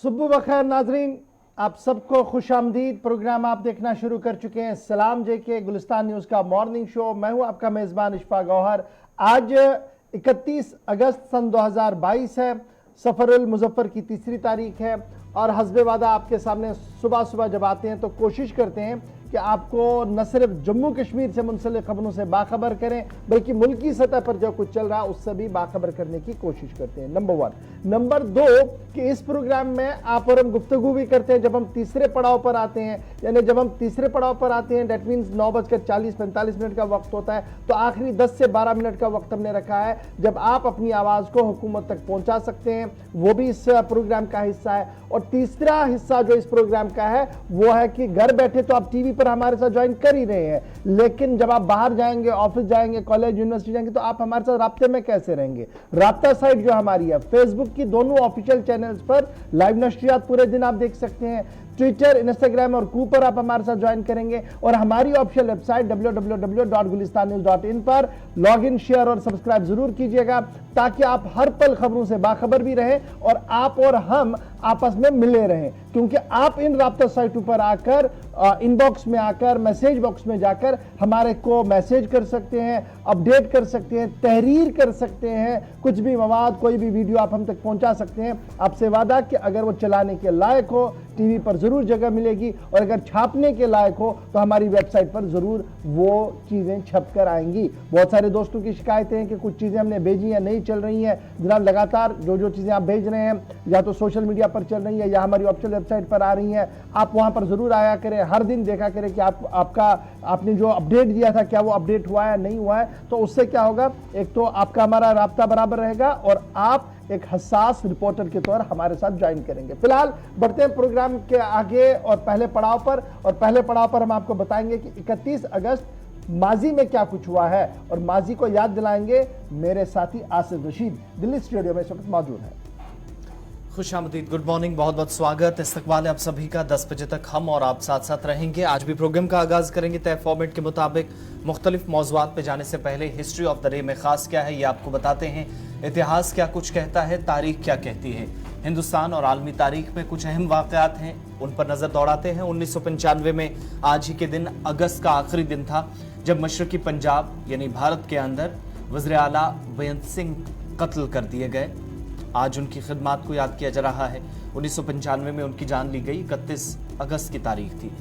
सुबह बखैर नाजरीन, आप सबको खुश आमदीद। प्रोग्राम आप देखना शुरू कर चुके हैं सलाम जे के गुलिस्तान न्यूज़ का मॉर्निंग शो। मैं हूं आपका मेज़बान इशफाक गौहर। आज 31 अगस्त सन 2022 है। सफ़रुल मुज़फ़्फ़र की तीसरी तारीख है और हस्बे वादा आपके सामने सुबह सुबह जब आते हैं तो कोशिश करते हैं कि आपको न सिर्फ जम्मू कश्मीर से मुंसलिक खबरों से बाखबर करें बल्कि मुल्की सतह पर जो कुछ चल रहा है उससे भी बाखबर करने की कोशिश करते हैं। नंबर 1। नंबर 2 कि इस प्रोग्राम में आप और हम गुफ्तगू भी करते हैं जब हम तीसरे पड़ाव पर आते हैं, यानी जब हम तीसरे पड़ाव पर आते हैं डेट मीन्स 9:40-45 का वक्त होता है, तो आखिरी 10 से 12 मिनट का वक्त हमने रखा है जब आप अपनी आवाज़ को हुकूमत तक पहुंचा सकते हैं, वो भी इस प्रोग्राम का हिस्सा है। और तीसरा हिस्सा जो इस प्रोग्राम का है वो है कि घर बैठे तो आप टीवी पर हमारे साथ ज्वाइन कर ही रहे हैं, लेकिन जब आप बाहर जाएंगे, ऑफिस जाएंगे, कॉलेज यूनिवर्सिटी जाएंगे तो आप हमारे साथ राब्ते में कैसे रहेंगे। राब्ता साइट जो हमारी है, फेसबुक की दोनों ऑफिशियल चैनल्स पर लाइव नशरियात पूरे दिन आप देख सकते हैं। ट्विटर, इंस्टाग्राम और कू पर आप हमारे साथ ज्वाइन करेंगे और हमारी ऑफिशियल वेबसाइट www.gulistannews.in पर लॉग इन, शेयर और सब्सक्राइब जरूर कीजिएगा ताकि आप हर पल खबरों से बाखबर भी रहें और आप और हम आपस में मिले रहें, क्योंकि आप इन राब्ता साइटों पर आकर इनबॉक्स में आकर मैसेज बॉक्स में जाकर हमारे को मैसेज कर सकते हैं, अपडेट कर सकते हैं, तहरीर कर सकते हैं, कुछ भी मवाद, कोई भी वीडियो आप हम तक पहुंचा सकते हैं। आपसे वादा कि अगर वो चलाने के लायक हो टीवी पर जरूर जगह मिलेगी और अगर छापने के लायक हो तो हमारी वेबसाइट पर जरूर वो चीजें छप कर आएंगी। बहुत सारे दोस्तों की शिकायतें हैं कि कुछ चीजें हमने भेजी हैं नहीं चल रही हैं। जनाब लगातार जो चीजें आप भेज रहे हैं या तो सोशल मीडिया पर चल रही है या हमारी ऑफिशियल वेबसाइट पर आ रही हैं, आप वहां पर जरूर आया करें, हर दिन देखा करें कि आपने जो अपडेट दिया था क्या वो अपडेट हुआ है नहीं हुआ है। तो उससे क्या होगा, एक तो आपका हमारा राब्ता बराबर रहेगा और आप एक हसास रिपोर्टर के तौर हमारे साथ ज्वाइन करेंगे। फिलहाल बढ़ते हैं प्रोग्राम के आगे और पहले पड़ाव पर, और पहले पड़ाव पर हम आपको बताएंगे कि 31 अगस्त माजी में क्या कुछ हुआ है और माजी को याद दिलाएंगे मेरे साथी आसिफ रशीद दिल्ली स्टूडियो में इस वक्त मौजूद है। खुश आमदीद, गुड मॉर्निंग, बहुत बहुत स्वागत। इस्तकबाल है आप सभी का। 10 बजे तक हम और आप साथ साथ रहेंगे। आज भी प्रोग्राम का आगाज करेंगे तय फॉर्मेट के मुताबिक। मुख्तलिफ मौज़ूआत पे जाने से पहले हिस्ट्री ऑफ द डे में खास क्या है ये आपको बताते हैं। इतिहास क्या कुछ कहता है, तारीख क्या कहती है। हिंदुस्तान और आलमी तारीख में कुछ अहम वाक़यात हैं, उन पर नजर दौड़ाते हैं। 1995 में आज ही के दिन अगस्त का आखिरी दिन था जब मशरकी पंजाब यानी भारत के अंदर वज़ीर आला बेअंत सिंह कत्ल कर दिए गए। आज उनकी खिदमात को याद किया जा रहा है। 1995 में उनकी जान ली गई। 31 अगस्त की तारीख थी।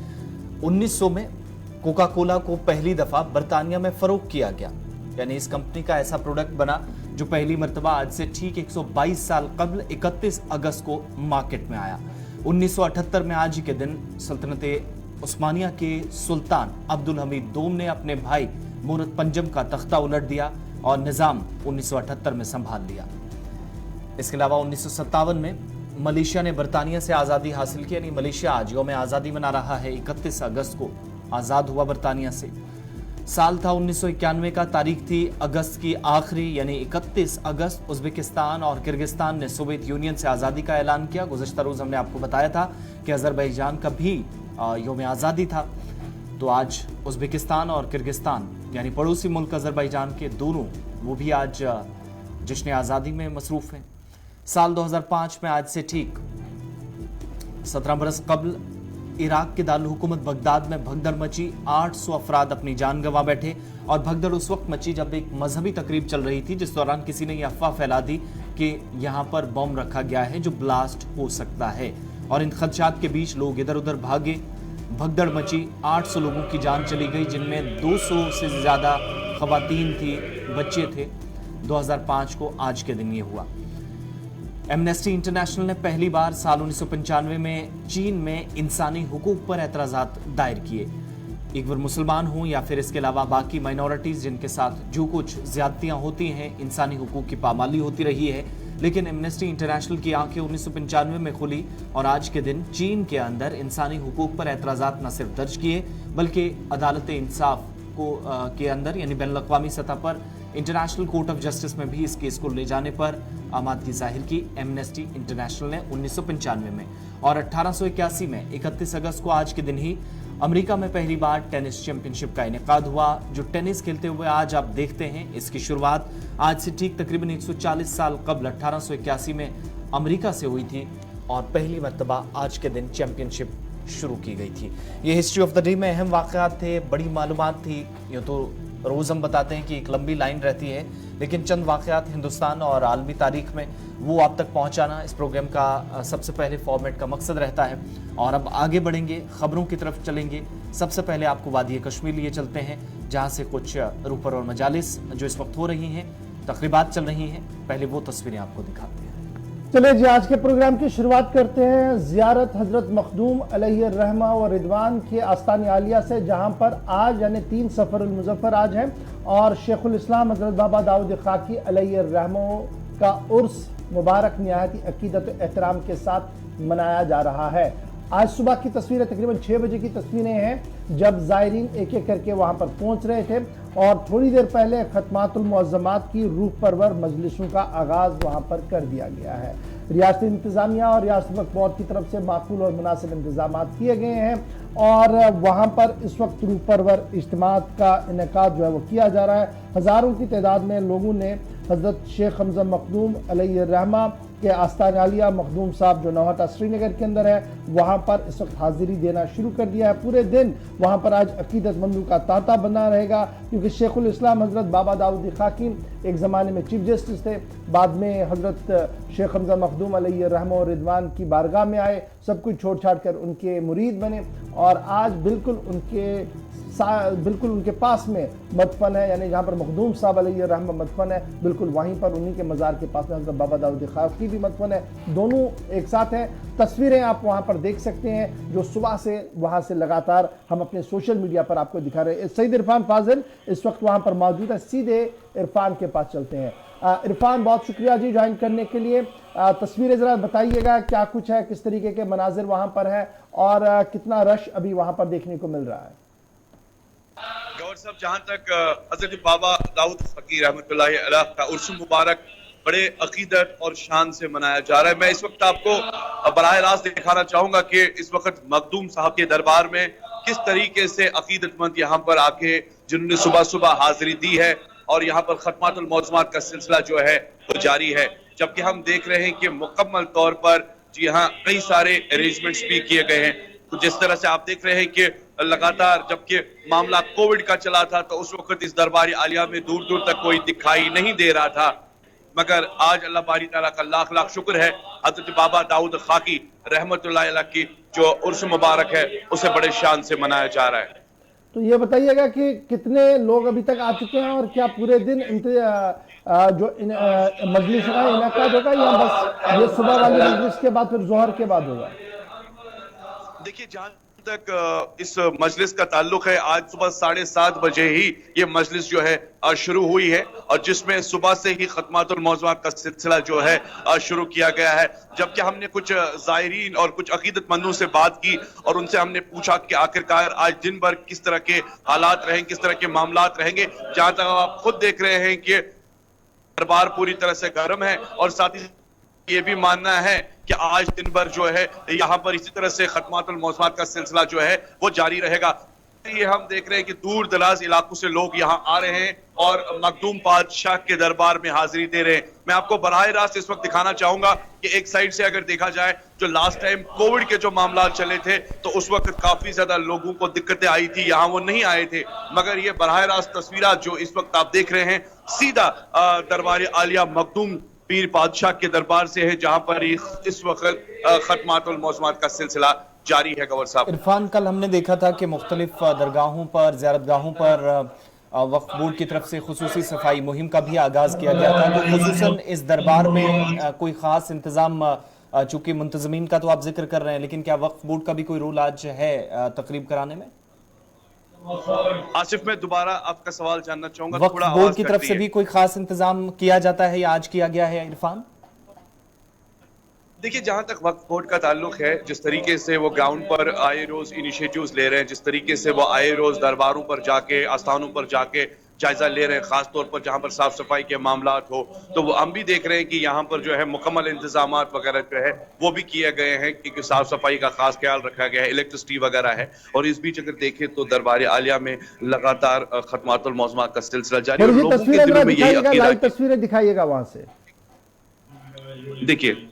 1900 में कोका कोला को पहली दफा बरतानिया में फरोख्त किया गया, यानी इस कंपनी का ऐसा प्रोडक्ट बना जो पहली मर्तबा आज से ठीक 122 साल कबल 31 अगस्त को मार्केट में आया। 1978 में आज ही के दिन सल्तनत उस्मानिया के सुल्तान अब्दुल हमीद दोम ने अपने भाई मुहम्मद पंजम का तख्ता उलट दिया और निज़ाम 1978 में संभाल लिया। इसके अलावा 1957 में मलेशिया ने बरतानिया से आज़ादी हासिल की, यानी मलेशिया आज यौम आज़ादी मना रहा है। 31 अगस्त को आज़ाद हुआ बरतानिया से। साल था 1991 का, तारीख थी अगस्त की आखिरी, यानी 31 अगस्त उज़्बेकिस्तान और किर्गिस्तान ने सोवियत यूनियन से आज़ादी का ऐलान किया। गुज़श्ता रोज़ हमने आपको बताया था कि अज़रबैजान का भी यौम आज़ादी था। तो आज उज़्बेकिस्तान और किर्गिस्तान यानी पड़ोसी मुल्क अज़रबैजान के दोनों वो भी आज जश्न आज़ादी में मसरूफ़ हैं। साल 2005 में आज से ठीक 17 बरस कबल इराक के दारुल हुकूमत बगदाद में भगदड़ मची। 800 अफराद अपनी जान गंवा बैठे और भगदड़ उस वक्त मची जब एक मजहबी तकरीब चल रही थी, जिस दौरान किसी ने यह अफवाह फैला दी कि यहाँ पर बम रखा गया है जो ब्लास्ट हो सकता है, और इन खदशात के बीच लोग इधर उधर भागे। भगदड़ मची, 800 लोगों की जान चली गई, जिनमें 200 से ज़्यादा ख़वातीन थी, बच्चे थे। 2005 को आज के दिन ये हुआ। एमनेस्टी इंटरनेशनल ने पहली बार साल 1995 में चीन में इंसानी हुकूक पर एतराज़ात दायर किए। एक बार मुसलमान हों या फिर इसके अलावा बाकी माइनॉरिटीज़ जिनके साथ जो कुछ ज़्यादतियाँ होती हैं, इंसानी हुकूक की पामाली होती रही है, लेकिन एमनेस्टी इंटरनेशनल की आंखें 1995 में खुली और आज के दिन चीन के अंदर इंसानी हुकूक पर एतराज़ात न सिर्फ दर्ज किए बल्कि अदालत इंसाफ को के अंदर यानी बैनुल-अक़वामी सतह पर इंटरनेशनल कोर्ट ऑफ जस्टिस में भी इस केस को ले जाने पर आमादगी जाहिर की एमनेस्टी इंटरनेशनल ने 1995 में। और 1881 में 31 अगस्त को आज के दिन ही अमेरिका में पहली बार टेनिस चैंपियनशिप का इनेकाद हुआ। जो टेनिस खेलते हुए आज आप देखते हैं, इसकी शुरुआत आज से ठीक तकरीबन 140 साल कबल 1881 में अमेरिका से हुई थी और पहली मर्तबा आज के दिन चैंपियनशिप शुरू की गई थी। ये हिस्ट्री ऑफ द डे में अहम वाक़यात थे, बड़ी मालूमात थी। यूँ तो रोज़ हम बताते हैं कि एक लंबी लाइन रहती है, लेकिन चंद वाक़यात हिंदुस्तान और आलमी तारीख में वो आप तक पहुंचाना इस प्रोग्राम का सबसे पहले फॉर्मेट का मकसद रहता है। और अब आगे बढ़ेंगे, खबरों की तरफ चलेंगे। सबसे पहले आपको वादी कश्मीर लिए चलते हैं, जहां से कुछ रूपर और मजालिस जो इस वक्त हो रही हैं, तकरीबात चल रही हैं। पहले वो तस्वीरें आपको दिखाते हैं। चलिए जी, आज के प्रोग्राम की शुरुआत करते हैं ज़ियारत हजरत मखदूम अलैहिर्रहमा व रिदवान के आस्तान आलिया से, जहां पर आज यानी 3 सफ़रुल मुज़फ़्फ़र आज है और शेखुल इस्लाम हजरत बाबा दाऊद खाकी अलैहिर्रहमा का उर्स मुबारक निहायती अकीदत व एहतराम के साथ मनाया जा रहा है। आज सुबह की तस्वीरें तकरीबन 6 बजे की तस्वीरें हैं, जब ज़ायरीन एक एक करके वहां पर पहुंच रहे थे और थोड़ी देर पहले खत्मातुल मुअज़्ज़मात की रूह परवर मजलिसों का आगाज़ वहां पर कर दिया गया है। रियासती इंतज़ामिया और रियासती वक्फ बोर्ड की तरफ से माकूल और मुनासिब इंतजाम किए गए हैं और वहाँ पर इस वक्त रूह परवर इज्तिमात का इनेकाद जो है वो किया जा रहा है। हज़ारों की तादाद में लोगों ने हज़रत शेख हमज़ा मखदूम अलैहिर्रहमा के आस्तान आलिया मखदूम साहब जो नौहटा श्रीनगर के अंदर है वहाँ पर इस वक्त हाजिरी देना शुरू कर दिया है। पूरे दिन वहाँ पर आज अकीदतमंदों का तांता बना रहेगा, क्योंकि शेखुल इस्लाम हज़रत बाबा दाऊद खाकी एक ज़माने में चीफ जस्टिस थे, बाद में हज़रत शेख हमज़ा मखदूम अलैहिर्रहमा और रिदवान की बारगाह में आए, सब कुछ छोड़ छाड़ कर उनके मुरीद बने और आज बिल्कुल उनके पास में मदफन है, यानी जहाँ पर मखदूम साहब अलैहिर्रहमा मदफन है, बिल्कुल वहीं पर उन्हीं के मज़ार के पास में हज़रत बाबा दाऊद खाकी भी मदफन है। दोनों एक साथ हैं। तस्वीरें आप वहाँ पर देख सकते हैं जो सुबह से वहाँ से लगातार हम अपने सोशल मीडिया पर आपको दिखा रहे हैं। सईद इरफान फाजिल इस वक्त वहाँ पर मौजूद है, सीधे इरफान के पास चलते हैं। इरफान, बहुत शुक्रिया जी ज्वाइन करने के लिए। तस्वीरें ज़रा बताइएगा क्या कुछ है, किस तरीके के मनाजिर वहाँ पर है और कितना रश अभी वहाँ पर देखने को मिल रहा है। गौर साहब, जहां तक हजरत बाबा दाऊद खाकी रहमतुल्लाहि अलैह का उर्स मुबारक बड़े अकीदत और शान से मनाया जा रहा है, मैं इस वक्त आपको बराह रास्त दिखाना चाहूंगा कि इस वक्त मखदूम साहब के दरबार में किस तरीके से अकीदतमंद यहाँ पर आके जिन्होंने सुबह सुबह हाजिरी दी है और यहाँ पर खत्मातुल मौज़मात का सिलसिला जो है वो जारी है। जबकि हम देख रहे हैं कि मुकम्मल तौर पर जी हाँ कई सारे अरेंजमेंट्स भी किए गए हैं। तो जिस तरह से आप देख रहे हैं कि लगातार जबकि मामला कोविड का चला था तो उस वक्त इस दरबार आलिया में दूर दूर तक कोई दिखाई नहीं दे रहा था, मगर आज अल्लाह बारी ताला का लाख लाख शुक्र है, हजरत बाबा दाऊद खाकी रहमतुल्लाहि अलैह की जो उर्स मुबारक है उसे बड़े शान से मनाया जा रहा है। तो ये बताइएगा कि कितने लोग अभी तक आ चुके हैं और क्या पूरे दिन मजलिस का इनेकाद होगा या बस ये सुबह वाली मजलिस के बाद फिर जोहर के बाद होगा? देखिए, जहां तक इस मजलिस का ताल्लुक है, आज सुबह 7:30 बजे ही ये मजलिस जो है शुरू हुई है और जिसमें सुबह से ही खत्मातुल मौज़मात का सिलसिला जो है शुरू किया गया है। जबकि हमने कुछ ज़ायरीन और कुछ अकीदतमंदों से बात की और उनसे हमने पूछा कि आखिरकार आज दिन भर किस तरह के हालात रहेंगे, किस तरह के मामलात रहेंगे। जहां तक आप खुद देख रहे हैं कि दरबार पूरी तरह से गर्म है और साथ ही ये भी मानना है कि आज दिन भर जो है यहाँ पर इसी तरह से खत्मातुल मौज़मात का सिलसिला जो है वो जारी रहेगा। ये हम देख रहे हैं कि दूर दराज इलाकों से लोग यहाँ आ रहे हैं और मखदूम बादशाह के दरबार में हाजिरी दे रहे हैं। मैं आपको बराह रास्त इस वक्त दिखाना चाहूंगा कि एक साइड से अगर देखा जाए जो लास्ट टाइम कोविड के जो मामला चले थे तो उस वक्त काफी ज्यादा लोगों को दिक्कतें आई थी, यहाँ वो नहीं आए थे, मगर ये बराह रास्त तस्वीर जो इस वक्त आप देख रहे हैं सीधा दरबार आलिया मखदूम पीर बादशाह के दरबार से है, जहां पर इस वक्त खत्मातुल मौज़मात का सिलसिला जारी है। गवर साहब, इरफान, कल हमने देखा था कि मुख्तलिफ दरगाहों पर, ज़ियारतगाहों पर वक्फ बोर्ड की तरफ से खुसूसी सफाई मुहिम का भी आगाज किया गया था। तो खुसूसन इस दरबार में कोई खास इंतजाम, चूंकि मुंतजमीन का तो आप जिक्र कर रहे हैं, लेकिन क्या वक्फ बोर्ड का भी कोई रोल आज है तकरीब कराने में? आसिफ, मैं दोबारा आपका सवाल जानना चाहूंगा। वक्फ बोर्ड की तरफ से भी कोई खास इंतजाम किया जाता है या आज किया गया है इरफान? देखिए, जहां तक वक्फ बोर्ड का ताल्लुक है, जिस तरीके से वो ग्राउंड पर आए रोज इनिशिएटिव्स ले रहे हैं, जिस तरीके से वो आए रोज दरबारों पर जाके, आस्थानों पर जाके जायजा ले रहे हैं, खास तौर पर जहां पर साफ सफाई के मामलात हो, तो वो हम भी देख रहे हैं कि यहाँ पर जो है मुकम्मल इंतजामात वगैरह जो है वो भी किए गए हैं, क्योंकि साफ सफाई का खास ख्याल रखा गया है, इलेक्ट्रिसिटी वगैरह है। और इस बीच अगर देखें तो दरबार आलिया में लगातार खत्मातुल मौज़मात का सिलसिला जारी है। लोगों के दिलों में यही अकीदा, तस्वीरें दिखाइएगा वहां से। देखिए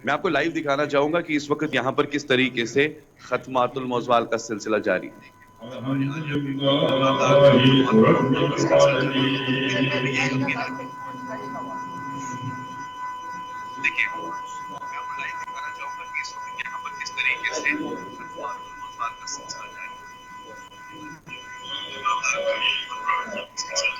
मैं आपको लाइव दिखाना चाहूंगा कि इस वक्त यहाँ पर किस तरीके से खत्मातुल मौज़ूआत का सिलसिला जारी है। देखिए, मैं आपको लाइव दिखाना चाहूंगा कि इस वक्त यहाँ पर किस तरीके से खत्मातुल मौज़ूआत का सिलसिला जारी है।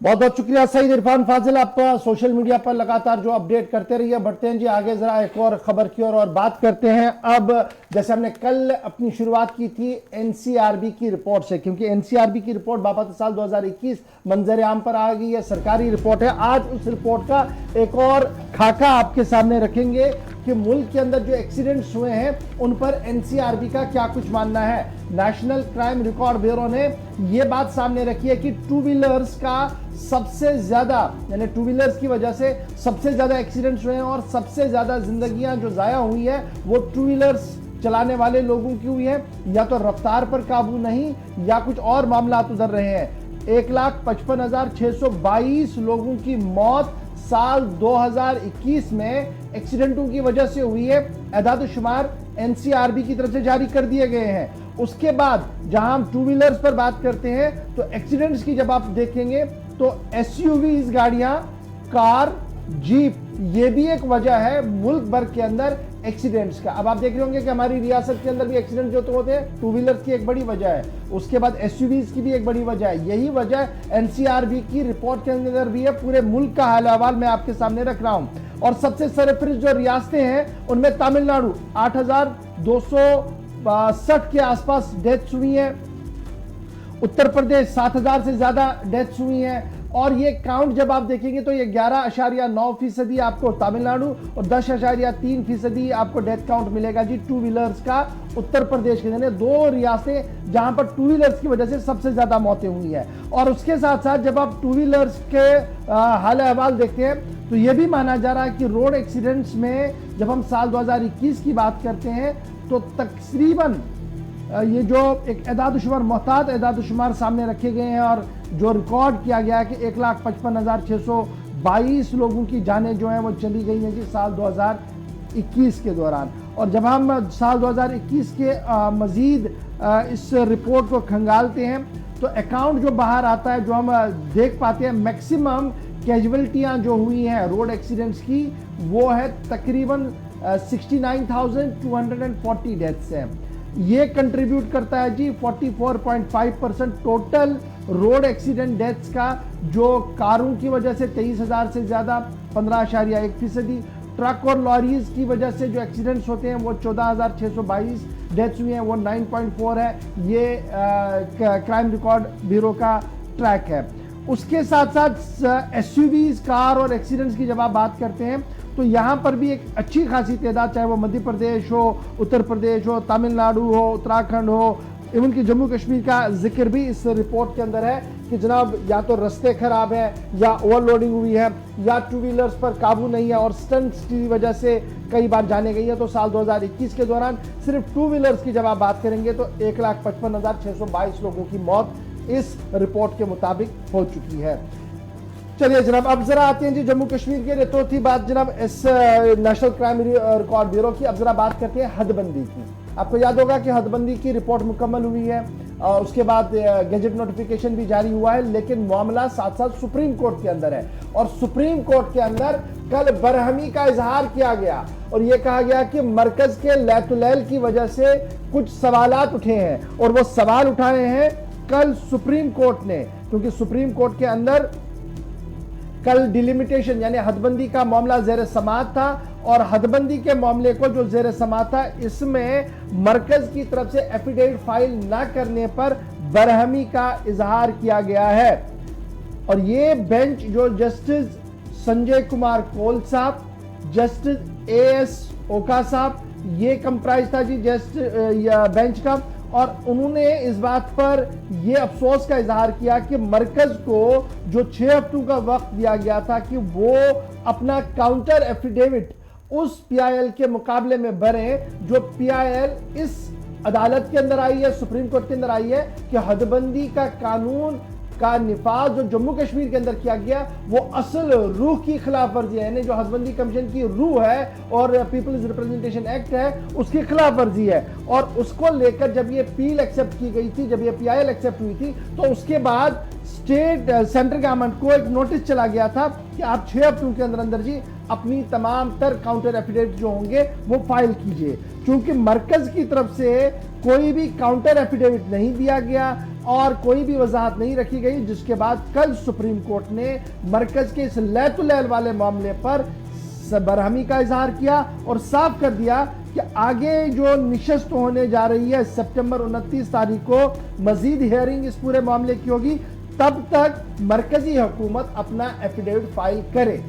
बहुत बहुत शुक्रिया सईद इरफान फाजिल, आप सोशल मीडिया पर लगातार जो अपडेट करते रहिए। बढ़ते हैं जी आगे, जरा एक और खबर की और बात करते हैं। अब जैसे हमने कल अपनी शुरुआत की थी एनसीआरबी की रिपोर्ट से, क्योंकि एनसीआरबी की रिपोर्ट बाबत साल 2021 मंजर आम पर आ गई है, सरकारी रिपोर्ट है। आज उस रिपोर्ट का एक और खाका आपके सामने रखेंगे कि मुल्क के अंदर जो एक्सीडेंट्स हुए हैं उन पर एनसीआरबी का क्या कुछ मानना है। नेशनल क्राइम रिकॉर्ड ब्यूरो ने यह बात सामने रखी है कि टू व्हीलर्स का सबसे ज्यादा, यानी टू व्हीलर्स की वजह से सबसे ज्यादा एक्सीडेंट्स हुए हैं और सबसे ज्यादा जिंदगियां जो जाया हुई है वो टू व्हीलर्स चलाने वाले लोगों की हुई है। या तो रफ्तार पर काबू नहीं या कुछ और मामला उधर रहे हैं। 1,55,622 लोगों की मौत साल 2021 में एक्सीडेंटों की वजह से हुई है। एदाद-ओ-शुमार एनसीआरबी की तरफ से जारी कर दिए गए हैं। उसके बाद जहां हम टू व्हीलर्स पर बात करते हैं तो एक्सीडेंट्स की जब आप देखेंगे तो एसयूवीज गाड़ियां, कार, जीप, ये भी एक वजह है मुल्क भर के अंदर एक्सीडेंट्स का। अब आप देख रहे होंगे कि हमारी रियासत के अंदर भी एक्सीडेंट जो तो होते हैं, टू व्हीलर्स की एक बड़ी वजह है, उसके बाद एसयूवीज की भी एक बड़ी वजह है। यही वजह एनसीआरबी की रिपोर्ट के अंदर भी है। पूरे मुल्क का हाल अहवाल मैं आपके सामने रख रहा हूं। और सबसे सरफराज जो रियासतें हैं उनमें तमिलनाडु 8,260 के आसपास डेथ्स हुई हैं, उत्तर प्रदेश 7,000 से ज्यादा डेथ्स हुई हैं। और ये काउंट जब आप देखेंगे तो ये 11.9% आपको तमिलनाडु और 10.3% आपको डेथ काउंट मिलेगा जी टू व्हीलर्स का उत्तर प्रदेश के। यानी दो रियासतें जहां पर टू व्हीलर्स की वजह से सबसे ज्यादा मौतें हुई है। और उसके साथ साथ जब आप टू व्हीलर्स के हाल अहवाल देखते हैं तो यह भी माना जा रहा है कि रोड एक्सीडेंट्स में जब हम साल 2021 की बात करते हैं तो तकरीबन ये जो एक एदाद-ओ-शुमार, मोहतात एदाद-ओ-शुमार सामने रखे गए हैं और जो रिकॉर्ड किया गया है कि 1,55,622 लोगों की जानें जो हैं वो चली गई हैं जी साल 2021 के दौरान। और जब हम साल 2021 के मजीद इस रिपोर्ट को खंगालते हैं तो अकाउंट जो बाहर आता है, जो हम देख पाते हैं, मैक्सिमम कैजुअल्टियाँ जो हुई हैं रोड एक्सीडेंट्स की वो है तकरीबन 69,240 डेथ्स हैं। ये कंट्रीब्यूट करता है जी 44.5% टोटल रोड एक्सीडेंट डेथ्स का, जो कारों की वजह से 23,000 से ज्यादा 15.1%, ट्रक और लॉरीज की वजह से जो एक्सीडेंट्स होते हैं वो 14,622 डेथ्स हुई हैं, वो 9.4 है। ये क्राइम रिकॉर्ड ब्यूरो का ट्रैक है। उसके साथ साथ एसयूवीज, कार और एक्सीडेंट्स की जब आप बात करते हैं तो यहाँ पर भी एक अच्छी खासी तादाद, चाहे वो मध्य प्रदेश हो, उत्तर प्रदेश हो, तमिलनाडु हो, उत्तराखंड हो, इवन कि जम्मू कश्मीर का जिक्र भी इस रिपोर्ट के अंदर है कि जनाब या तो रास्ते खराब हैं या ओवरलोडिंग हुई है या टू व्हीलर्स पर काबू नहीं है और स्टंट्स की वजह से कई बार जाने गई है। तो साल 2021 के दौरान सिर्फ टू व्हीलर्स की जब आप बात करेंगे तो 1,55,622 लोगों की मौत इस रिपोर्ट के मुताबिक हो चुकी है। चलिए जनाब, अब जरा आते हैं जी जम्मू कश्मीर के लिए। तो थी बात जनाब इस नेशनल क्राइम रिकॉर्ड ब्यूरो की। अब जरा बात करते हैं हदबंदी की। आपको याद होगा कि हदबंदी की रिपोर्ट मुकम्मल हुई है, उसके बाद गैजेट नोटिफिकेशन भी जारी हुआ है, लेकिन मामला साथ साथ सुप्रीम कोर्ट के अंदर है। और सुप्रीम कोर्ट के अंदर कल बरहमी का इजहार किया गया और यह कहा गया कि मरकज के लैतुलैल की वजह से कुछ सवालात उठे हैं और वो सवाल उठाए हैं कल सुप्रीम कोर्ट ने, क्योंकि सुप्रीम कोर्ट के अंदर कल डिलिमिटेशन यानी हदबंदी का मामला जेर समाअत था और हदबंदी के मामले को जो जेर समाअत था इसमें मरकज की तरफ से एफिडेविट फाइल न करने पर बरहमी का इजहार किया गया है। और ये बेंच जो जस्टिस संजय कुमार कौल साहब, जस्टिस AS ओका साहब, ये कंप्राइज था जी बेंच का। और उन्होंने इस बात पर यह अफसोस का इजहार किया कि मरकज को जो 6 हफ्तों का वक्त दिया गया था कि वो अपना काउंटर एफिडेविट उस पीआईएल के मुकाबले में बढ़े जो पीआईएल इस अदालत के अंदर आई है, सुप्रीम कोर्ट के अंदर आई है कि हदबंदी का कानून का निफाज जो जम्मू कश्मीर के अंदर किया गया वो असल रूह की खिलाफ वर्जी है, यानी जो हदबंदी कमीशन की रूह है और पीपल्स रिप्रेजेंटेशन एक्ट है उसकी खिलाफ वर्जी है। और उसको लेकर जब ये पील एक्सेप्ट की गई थी, जब ये पीआईएल एक्सेप्ट हुई थी, तो उसके बाद सेंट्रल गवर्नमेंट को एक नोटिस चला गया था कि आप 6 अप्रैल के अंदर अंदर जी अपनी तमाम तर काउंटर एफिडेविट जो होंगे वो फाइल कीजिए। क्योंकि मरकज की तरफ से कोई भी काउंटर एफिडेविट नहीं दिया गया और कोई भी वजाहत नहीं रखी गई, जिसके बाद कल सुप्रीम कोर्ट ने मरकज के इस लैतुलैल वाले मामले पर बरहमी का इजहार किया और साफ कर दिया कि आगे जो निशस्त होने जा रही है सितंबर 29 तारीख को मजीद हियरिंग इस पूरे मामले की होगी, तब तक मरकजी हुकूमत अपना एफिडेविट फाइल करे।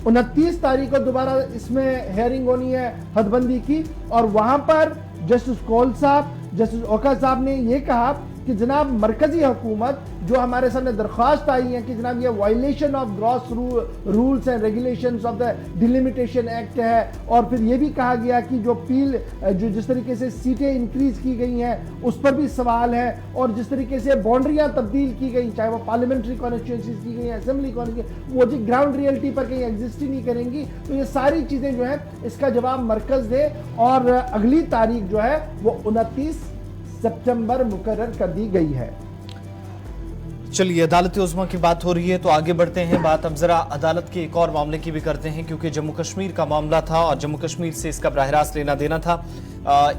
29 तारीख को दोबारा इसमें हियरिंग होनी है हदबंदी की, और वहां पर जस्टिस कौल साहब, जस्टिस ओका साहब ने यह कहा कि जनाब मरकजी हुकूमत जो हमारे सामने दरख्वास्त आई है कि जनाब ये violation of gross rules and regulations of the delimitation act है, और फिर ये भी कहा गया कि जो पील जो जिस तरीके से सीटें इंक्रीज की गई हैं उस पर भी सवाल है, और जिस तरीके से बाउंड्रियां तब्दील की गई, चाहे वो पार्लियामेंट्री कॉन्स्टिट्यूंसीज की गई, असेंबली कॉन्स्टिट्यूंसी, वो जी ग्राउंड रियलिटी पर कहीं एग्जिस्ट ही नहीं करेंगी। तो ये सारी चीजें जो है इसका जवाब मरकज दे, और अगली तारीख जो है वो 29 सितंबर मुकर्रर कर दी गई है। चलिए, अदालत उज़्मा की बात हो रही है तो आगे बढ़ते हैं। बात अब जरा अदालत के एक और मामले की भी करते हैं, क्योंकि जम्मू कश्मीर का मामला था और जम्मू कश्मीर से इसका बराह रास्त लेना देना था।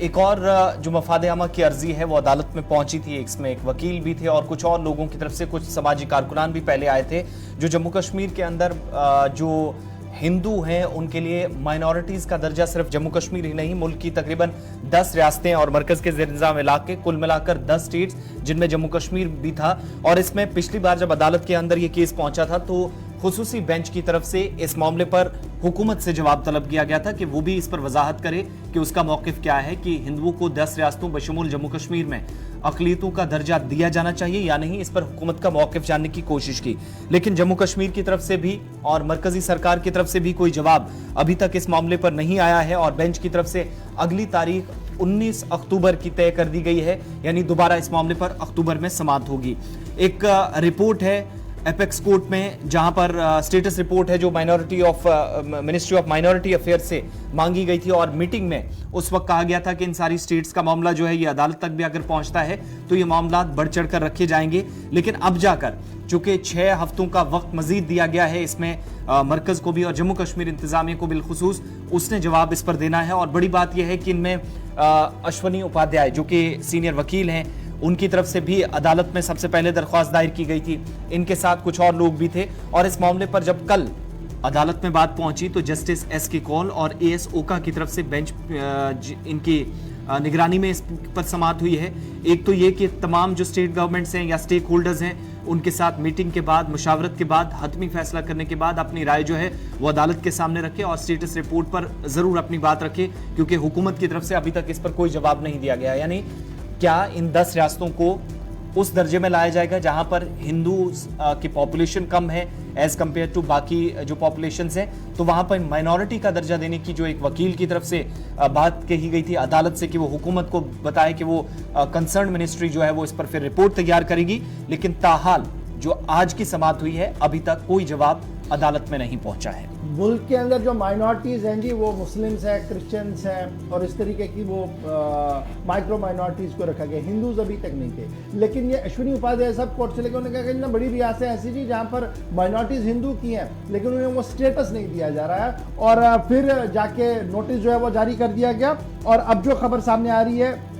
एक और जो मफाद आमा की अर्जी है वो अदालत में पहुंची थी, इसमें एक वकील भी थे और कुछ और लोगों की तरफ से कुछ समाजी कारकुनान भी पहले आए थे, जो जम्मू कश्मीर के अंदर जो हिंदू हैं उनके लिए माइनॉरिटीज का दर्जा सिर्फ जम्मू कश्मीर ही नहीं, मुल्क की तकरीबन 10 रियासतें और मरकज के ज़ेर-ए-निज़ाम इलाके, कुल मिलाकर 10 स्टेट्स जिनमें जम्मू कश्मीर भी था। और इसमें पिछली बार जब अदालत के अंदर ये केस पहुंचा था तो खुसूसी बेंच की तरफ से इस मामले पर हुकूमत से जवाब तलब किया गया था कि वो भी इस पर वजाहत करे कि उसका मौकिफ क्या है कि हिंदुओं को 10 रियासतों बशमूल जम्मू कश्मीर में अक़लियतों का दर्जा दिया जाना चाहिए या नहीं। इस पर हुकूमत का मौकिफ जानने की कोशिश की, लेकिन जम्मू कश्मीर की तरफ से भी और मरकजी सरकार की तरफ से भी कोई जवाब अभी तक इस मामले पर नहीं आया है। और बेंच की तरफ से अगली तारीख 19 अक्टूबर की तय कर दी गई है, यानी दोबारा इस मामले पर अक्टूबर में समाअत होगी। एक रिपोर्ट है एपेक्स कोर्ट में, जहां पर स्टेटस रिपोर्ट है जो मिनिस्ट्री ऑफ माइनॉरिटी अफेयर से मांगी गई थी, और मीटिंग में उस वक्त कहा गया था कि इन सारी स्टेट्स का मामला जो है ये अदालत तक भी अगर पहुंचता है तो ये मामला बढ़ चढ़ कर रखे जाएंगे। लेकिन अब जाकर चूंकि 6 हफ्तों का वक्त मजीद दिया गया है, इसमें मरकज को भी और जम्मू कश्मीर इंतजामिया को बिलखुसूस उसने जवाब इस पर देना है। और बड़ी बात यह है कि इनमें अश्वनी उपाध्याय जो कि सीनियर वकील हैं, उनकी तरफ से भी अदालत में सबसे पहले दरख्वास्त दायर की गई थी, इनके साथ कुछ और लोग भी थे। और इस मामले पर जब कल अदालत में बात पहुंची तो जस्टिस एस.के. कौल और ए.एस. ओका की तरफ से बेंच इनकी निगरानी में इस पर समाअत हुई है। एक तो ये कि तमाम जो स्टेट गवर्नमेंट्स हैं या स्टेक होल्डर्स हैं उनके साथ मीटिंग के बाद, मुशावरत के बाद, हतमी फैसला करने के बाद अपनी राय जो है वो अदालत के सामने रखे और स्टेटस रिपोर्ट पर जरूर अपनी बात रखे, क्योंकि हुकूमत की तरफ से अभी तक इस पर कोई जवाब नहीं दिया गया। यानी क्या इन 10 रियासतों को उस दर्जे में लाया जाएगा जहां पर हिंदू की पॉपुलेशन कम है एज कंपेयर टू बाकी जो पॉपुलेशंस हैं, तो वहां पर माइनॉरिटी का दर्जा देने की जो एक वकील की तरफ से बात कही गई थी अदालत से कि वो हुकूमत को बताए कि वो कंसर्न मिनिस्ट्री जो है वो इस पर फिर रिपोर्ट तैयार करेगी। लेकिन ताहाल जो आज की समाअत हुई है अभी तक कोई जवाब अदालत में नहीं पहुंचा है। मुल्क के अंदर जो माइनॉरिटीज हैं जी वो मुस्लिम्स हैं, क्रिश्चियंस हैं और इस तरीके की वो माइक्रो माइनॉरिटीज को रखा गया, हिंदूज अभी तक नहीं थे। लेकिन ये अश्विनी उपाध्याय सब कोर्ट से लेकर उन्होंने कहा कि ना बड़ी रियासतें ऐसी जी जहाँ पर माइनॉरिटीज हिंदू की हैं लेकिन उन्हें वो स्टेटस नहीं दिया जा रहा है, और फिर जाके नोटिस जो है वो जारी कर दिया गया। और अब जो खबर सामने आ रही है,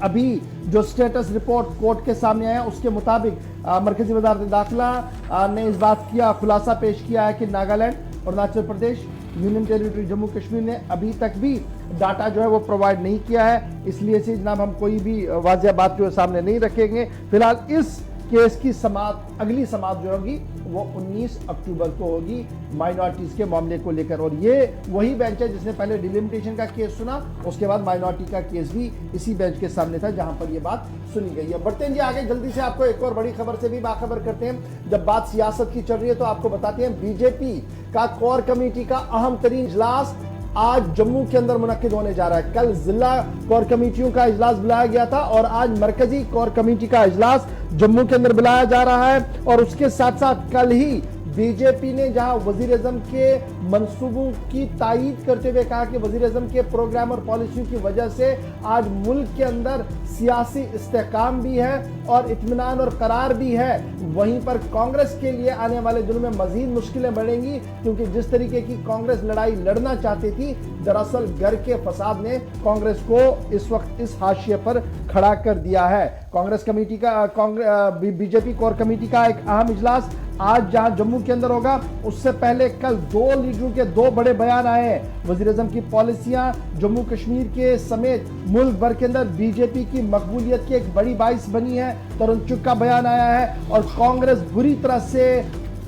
अभी जो स्टेटस रिपोर्ट कोर्ट के सामने आया उसके मुताबिक मरकजी वज़ारत दाखिला ने इस बात किया खुलासा पेश किया है कि नागालैंड, अरुणाचल प्रदेश, यूनियन टेरिटरी जम्मू कश्मीर ने अभी तक भी डाटा जो है वो प्रोवाइड नहीं किया है। इसलिए से जनाब हम कोई भी वाजिया बात जो है सामने नहीं रखेंगे। फिलहाल इस केस की समाअत, अगली समाअत जो होगी वो 19 अक्टूबर को होगी माइनॉरिटीज के मामले को लेकर। और ये वही बेंच है जिसने पहले डिलिमिटेशन का केस सुना, उसके बाद माइनॉरिटी का केस भी इसी बेंच के सामने था जहां पर ये बात सुनी गई है। बढ़ते हैं जी आगे, जल्दी से आपको एक और बड़ी खबर से भी बाखबर करते हैं। जब बात सियासत की चल रही है तो आपको बताते हैं बीजेपी का कोर कमेटी का अहम तरीन इजलास आज जम्मू के अंदर मुनक्किद होने जा रहा है। कल जिला कोर कमेटियों का इजलास बुलाया गया था और आज मरकजी कोर कमेटी का इजलास जम्मू के अंदर बुलाया जा रहा है। और उसके साथ साथ कल ही बीजेपी ने जहां वजीर-ए-आज़म के मंसूबों की तायीद करते हुए कहा कि वजीर-ए-आज़म के प्रोग्राम और पॉलिसियों की वजह से आज मुल्क के अंदर सियासी इस्तेहकाम भी है और इत्मीनान और करार भी है, वहीं पर कांग्रेस के लिए आने वाले दिनों में मजीद मुश्किलें बढ़ेंगी, क्योंकि जिस तरीके की कांग्रेस लड़ाई लड़ना चाहती थी, दरअसल घर के फसाद ने कांग्रेस को इस वक्त इस हाशिए पर खड़ा कर दिया है। कांग्रेस कमेटी का बीजेपी कोर कमेटी का एक अहम इजलास आज जहां जम्मू के अंदर होगा, उससे पहले कल दो लीडरों के दो बड़े बयान आए हैं। वजीर-ए-आज़म की पॉलिसियां जम्मू कश्मीर के समेत मुल्क भर के अंदर बीजेपी की मकबूलियत की एक बड़ी बाइस बनी है। तरुण चुग का बयान आया है और कांग्रेस बुरी तरह से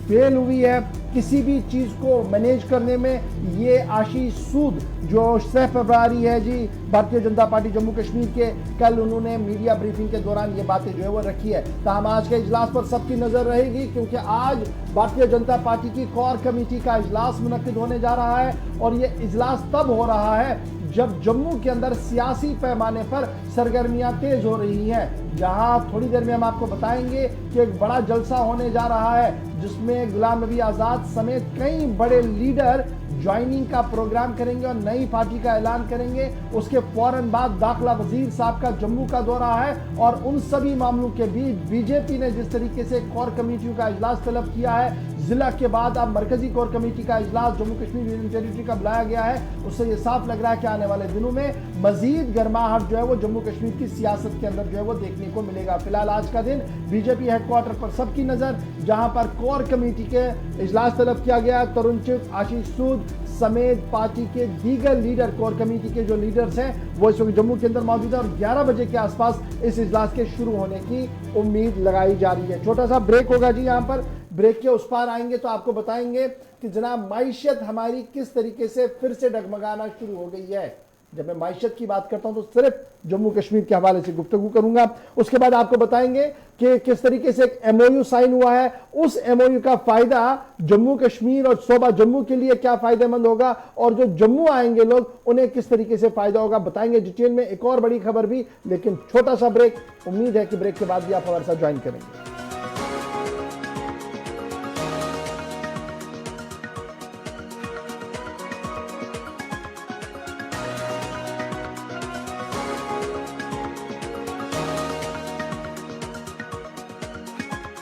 फेल हुई है किसी भी चीज को मैनेज करने में। ये आशीष सूद जो सह प्रभारी है जी भारतीय जनता पार्टी जम्मू कश्मीर के, कल उन्होंने मीडिया ब्रीफिंग के दौरान ये बातें जो है वो रखी है। ताहम आज के इजलास पर सबकी नजर रहेगी, क्योंकि आज भारतीय जनता पार्टी की कोर कमेटी का इजलास मुनक्किद होने जा रहा है और ये इजलास तब हो रहा है जब जम्मू के अंदर सियासी पैमाने पर सरगर्मियां तेज हो रही हैं। जहां थोड़ी देर में हम आपको बताएंगे कि एक बड़ा जलसा होने जा रहा है जिसमें गुलाम नबी आजाद समेत कई बड़े लीडर ज्वाइनिंग का प्रोग्राम करेंगे और नई पार्टी का ऐलान करेंगे। उसके फौरन बाद दाखिला वजीर साहब का जम्मू का दौरा है और उन सभी मामलों के बीच बीजेपी ने जिस तरीके से कोर कमेटियों का इजलास तलब किया है, जिला के बाद अब मरकजी कोर कमेटी का इजलास जम्मू कश्मीर यूनियन टेरिटरी का बुलाया गया है, उससे ये साफ लग रहा है कि आने वाले दिनों में मजीद गर्माहट जो है वो जम्मू कश्मीर की सियासत के अंदर जो है वो देखने को मिलेगा। फिलहाल आज का दिन बीजेपी हेडक्वार्टर पर सबकी नजर, जहां पर कोर कमेटी के इजलास तलब किया गया। तरुण चुग, आशीष सूद समेत पार्टी के दीगर लीडर, कोर कमेटी के जो लीडर्स हैं वो इस वक्त जम्मू के अंदर मौजूद है और 11 बजे के आसपास इस इजलास के शुरू होने की उम्मीद लगाई जा रही है। छोटा सा ब्रेक होगा जी, यहाँ पर ब्रेक के उस पार आएंगे तो आपको बताएंगे कि जनाब माइशत हमारी किस तरीके से फिर से डगमगाना शुरू हो गई है। जब मैं माइशत की बात करता हूं तो सिर्फ जम्मू कश्मीर के हवाले से गुफ्तगू करूंगा। उसके बाद आपको बताएंगे कि किस तरीके से एक एमओयू साइन हुआ है, उस एमओयू का फायदा जम्मू कश्मीर और सूबा जम्मू के लिए क्या फायदेमंद होगा और जो जम्मू आएंगे लोग उन्हें किस तरीके से फायदा होगा, बताएंगे डिटेल में। एक और बड़ी खबर भी, लेकिन छोटा सा ब्रेक। उम्मीद है कि ब्रेक के बाद भी आप हमारे साथ ज्वाइन करेंगे।